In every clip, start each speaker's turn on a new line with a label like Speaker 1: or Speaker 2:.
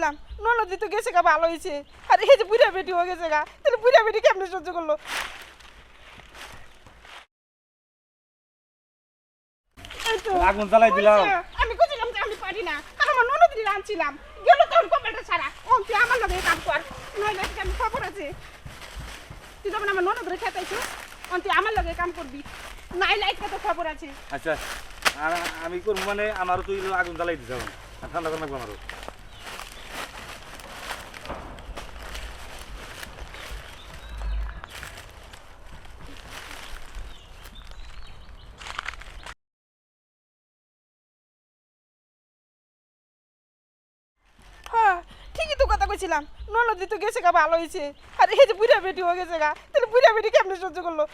Speaker 1: কইছিলাম ননদি তো গেছে গা ভালো হয়েছে আর এই যে বুড়া বেটি হয়ে গেছে গা তাহলে বুড়া বেটি কেমনে সহ্য করলো
Speaker 2: আগুন জ্বালাই দিলাম
Speaker 1: আমি কইছিলাম যে আমি পারি না কারণ আমার ননদি আনছিলাম গেল তোর কপালটা ছাড়া তুই আমার লগে কাম কর নইলে আমি খবর আছে তুই যখন আমার ননদ রেখে তাইছো তুই আমার লগে কাম করবি নাই লাইট তো খবর আছে
Speaker 2: আচ্ছা আর আমি করবো মানে আমারও তুই আগুন জ্বালাই দিতে হবে ঠান্ডা করে রাখবো আমারও
Speaker 1: হ্যাঁ ঠিকই তো কথা কইছিলাম ননদি তো গেছে গা ভালো হয়েছে আর এই যে বুড়া বেটি হয়ে গেছে গা তাহলে বুড়া বেটি কেমনে সহ্য করলো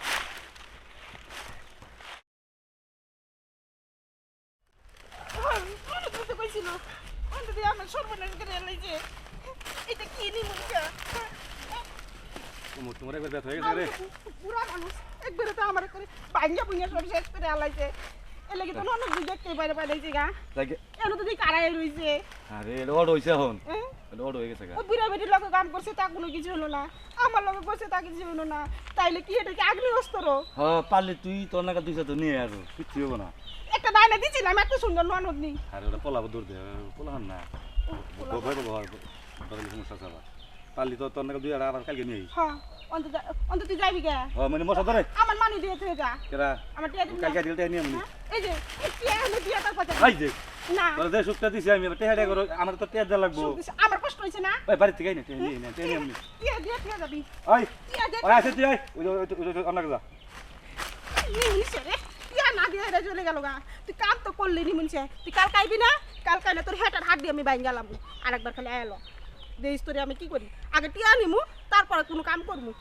Speaker 1: ননদি তো কইছিল ননদি আমার সর্বনাশ করে এলাইছে এটা কি নি মুখা
Speaker 2: তোমার একবার ব্যথা হয়ে গেছে রে
Speaker 1: বুড়া মানুষ একবারে তো আমার করে ভাঙ্গা ভুঙ্গা সব শেষ করে এলাইছে এর লাগি তো ননদি দেখতে বাইরে পাইলাইছে গা এনে তো দেখি কারাই রইছে
Speaker 2: আরে রড হইছে এখন রড হয়ে গেছে
Speaker 1: ওই বুড়া বেটির লগে কাম করছে তা কোনো কিছু হলো না আমার লগে করছে তা কিছু হলো না তাইলে কি এটা কি আগ্নি অস্ত্র
Speaker 2: হ্যাঁ পারলে তুই তোর নাকা দুইশো তো নিয়ে আসো কিচ্ছু হবো না
Speaker 1: একটা বায়না দিছিলাম এত সুন্দর ননদ নি
Speaker 2: আরে ওটা পলাবো দূর দে পোলাহান না ভয় পাবো সমস্যা চাবা পারলি তো তোর নাকা দুই আবার কালকে নিয়ে
Speaker 1: হ্যাঁ অন্তত অন্তত তুই যাবি কে
Speaker 2: মানে মশা ধরে
Speaker 1: আমার মানি দিয়ে তুই যা
Speaker 2: কেরা
Speaker 1: আমার টিয়া দিবি না?
Speaker 2: কালকে দিলটা নিয়ে আমি
Speaker 1: হ্যাঁ? এই যে এই টিয়া আমি দিয়া তার পাশে
Speaker 2: আই যে
Speaker 1: না
Speaker 2: তোর যে সুখটা দিছি আমি টেহাডে করো আমার তো টেহা দেওয়া লাগবো
Speaker 1: আমার কষ্ট হইছে না
Speaker 2: ওই বাড়ি থেকে না টেহা নিয়ে না টেহা নিয়ে আমি
Speaker 1: টিয়া দিয়ে টিয়া যাবি
Speaker 2: ওই
Speaker 1: টিয়া দিয়ে
Speaker 2: ওই আছে তুই ওই ওই অনেক যা
Speaker 1: নিছে রে টিয়া না দিয়ে এটা চলে গেল গা তুই কাম তো করলি নি মনছে তুই কাল খাইবি না কাল খাইলে তোর হেটার হাত দিয়ে আমি বাইন গেলাম আরেকবার খালি আলো দেইস তোরে আমি কি করি আগে টিয়া নিমু তারপরে কোনো কাম করমু